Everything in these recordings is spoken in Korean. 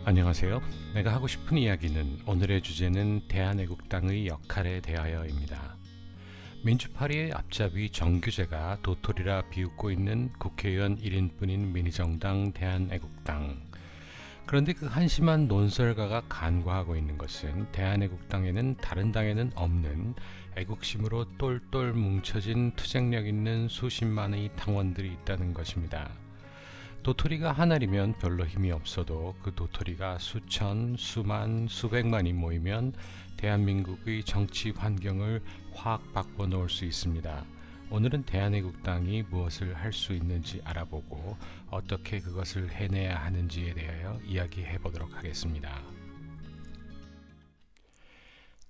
안녕하세요. 내가 하고 싶은 이야기는 오늘의 주제는 대한애국당의 역할에 대하여입니다. 민주파리의 앞잡이 정규재가 도토리라 비웃고 있는 국회의원 1인뿐인 미니정당 대한애국당. 그런데 그 한심한 논설가가 간과하고 있는 것은 대한애국당에는 다른 당에는 없는 애국심으로 똘똘 뭉쳐진 투쟁력 있는 수십만의 당원들이 있다는 것입니다. 도토리가 하나이면 별로 힘이 없어도 그 도토리가 수천, 수만, 수백만이 모이면 대한민국의 정치 환경을 확 바꿔놓을 수 있습니다. 오늘은 대한애국당이 무엇을 할 수 있는지 알아보고 어떻게 그것을 해내야 하는지에 대하여 이야기해 보도록 하겠습니다.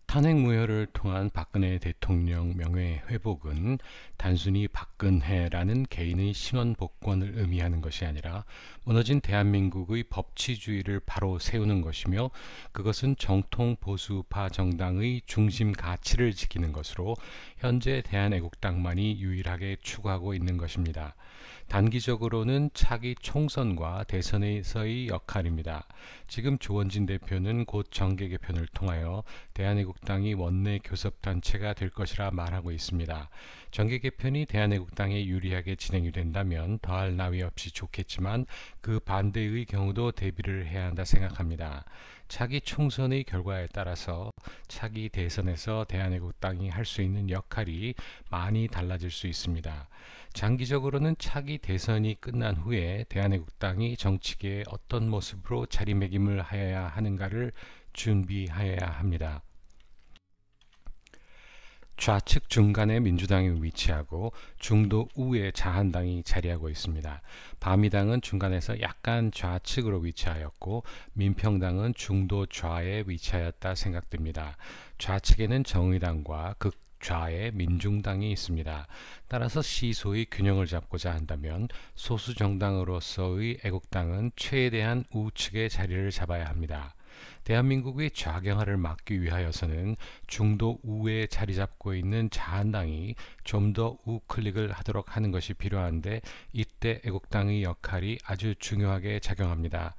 탄핵무효를 통한 박근혜 대통령 명예 회복은 단순히 박근혜라는 개인의 신원 복권을 의미하는 것이 아니라 무너진 대한민국의 법치주의를 바로 세우는 것이며, 그것은 정통 보수파 정당의 중심 가치를 지키는 것으로 현재 대한애국당만이 유일하게 추구하고 있는 것입니다. 단기적으로는 차기 총선과 대선에서의 역할입니다. 지금 조원진 대표는 곧 정계 개편을 통하여 대한애국당이 원내 교섭단체가 될 것이라 말하고 있습니다. 정계 개편이 대한애국당에 유리하게 진행이 된다면 더할 나위 없이 좋겠지만 그 반대의 경우도 대비를 해야 한다 생각합니다. 차기 총선의 결과에 따라서 차기 대선에서 대한애국당이 할 수 있는 역할이 많이 달라질 수 있습니다. 장기적으로는 차기 대선이 끝난 후에 대한애국당이 정치계에 어떤 모습으로 자리매김을 하여야 하는가를 준비하여야 합니다. 좌측 중간에 민주당이 위치하고 중도 우에 자한당이 자리하고 있습니다. 바미당은 중간에서 약간 좌측으로 위치하였고 민평당은 중도 좌에 위치하였다 생각됩니다. 좌측에는 정의당과 극좌에 민중당이 있습니다. 따라서 시소의 균형을 잡고자 한다면 소수 정당으로서의 애국당은 최대한 우측의 자리를 잡아야 합니다. 대한민국의 좌경화를 막기 위하여서는 중도 우에 자리 잡고 있는 자한당이 좀 더 우클릭을 하도록 하는 것이 필요한데, 이때 애국당의 역할이 아주 중요하게 작용합니다.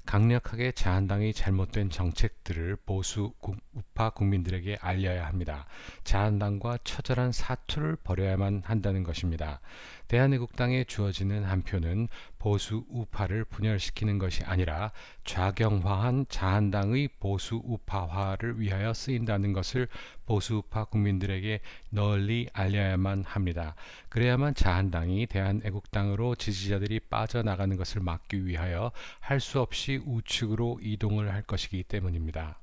강력하게 자한당의 잘못된 정책들을 보수 우파 국민들에게 알려야 합니다. 자한당과 처절한 사투를 벌여야만 한다는 것입니다. 대한애국당에 주어지는 한 표는 보수 우파를 분열시키는 것이 아니라 좌경화한 자한당의 보수 우파화를 위하여 쓰인다는 것을 보수 우파 국민들에게 널리 알려야만 합니다. 그래야만 자한당이 대한애국당으로 지지자들이 빠져나가는 것을 막기 위하여 할 수 없이 우측으로 이동을 할 것이기 때문입니다.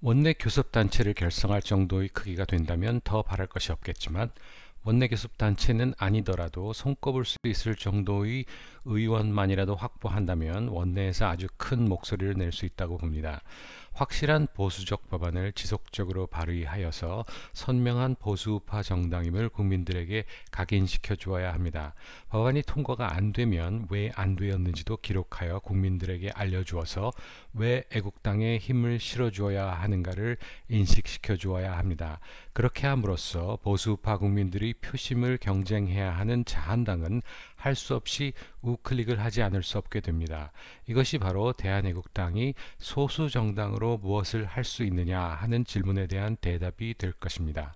원내 교섭단체를 결성할 정도의 크기가 된다면 더 바랄 것이 없겠지만, 원내 교섭단체는 아니더라도 손꼽을 수 있을 정도의 의원만이라도 확보한다면 원내에서 아주 큰 목소리를 낼 수 있다고 봅니다. 확실한 보수적 법안을 지속적으로 발의하여서 선명한 보수우파 정당임을 국민들에게 각인시켜 주어야 합니다. 법안이 통과가 안 되면 왜 안 되었는지도 기록하여 국민들에게 알려주어서 왜 애국당에 힘을 실어주어야 하는가를 인식시켜 주어야 합니다. 그렇게 함으로써 보수우파 국민들이 표심을 경쟁해야 하는 자한당은 할 수 없이 우클릭을 하지 않을 수 없게 됩니다. 이것이 바로 대한애국당이 소수 정당으로 무엇을 할 수 있느냐 하는 질문에 대한 대답이 될 것입니다.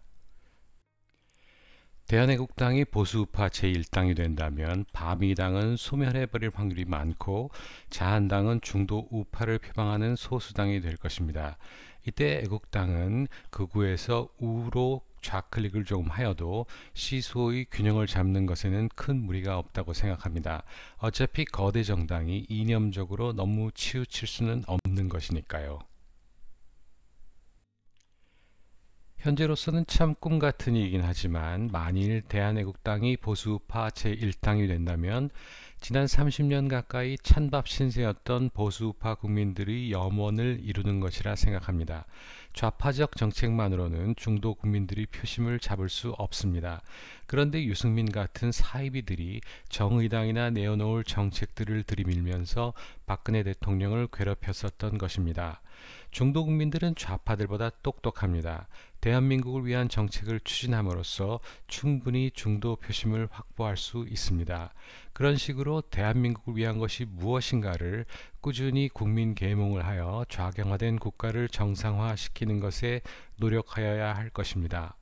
대한애국당이 보수우파 제1당이 된다면 바미당은 소멸해버릴 확률이 많고 자한당은 중도 우파를 표방하는 소수당이 될 것입니다. 이때 애국당은 극우에서 우로 좌클릭을 조금 하여도 시소의 균형을 잡는 것에는 큰 무리가 없다고 생각합니다. 어차피 거대 정당이 이념적으로 너무 치우칠 수는 없는 것이니까요. 현재로서는 참 꿈같은 일이긴 하지만, 만일 대한애국당이 보수우파 제1당이 된다면 지난 30년 가까이 찬밥 신세였던 보수우파 국민들의 염원을 이루는 것이라 생각합니다. 좌파적 정책만으로는 중도 국민들이 표심을 잡을 수 없습니다. 그런데 유승민 같은 사이비들이 정의당이나 내어놓을 정책들을 들이밀면서 박근혜 대통령을 괴롭혔었던 것입니다. 중도 국민들은 좌파들보다 똑똑합니다. 대한민국을 위한 정책을 추진함으로써 충분히 중도 표심을 확보할 수 있습니다. 그런 식으로 대한민국을 위한 것이 무엇인가를 꾸준히 국민 계몽을 하여 좌경화된 국가를 정상화시키는 것에 노력하여야 할 것입니다.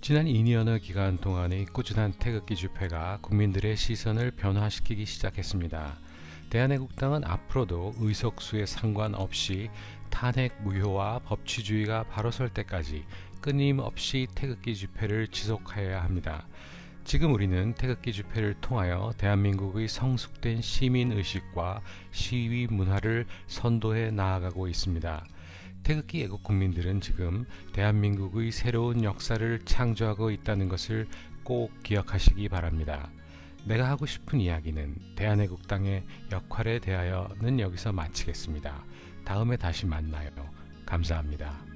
지난 2년여 기간 동안의 꾸준한 태극기 집회가 국민들의 시선을 변화시키기 시작했습니다. 대한애국당은 앞으로도 의석수에 상관없이 탄핵 무효와 법치주의가 바로 설 때까지 끊임없이 태극기 집회를 지속하여야 합니다. 지금 우리는 태극기 집회를 통하여 대한민국의 성숙된 시민의식과 시위 문화를 선도해 나아가고 있습니다. 태극기 애국 국민들은 지금 대한민국의 새로운 역사를 창조하고 있다는 것을 꼭 기억하시기 바랍니다. 내가 하고 싶은 이야기는 대한애국당의 역할에 대하여는 여기서 마치겠습니다. 다음에 다시 만나요. 감사합니다.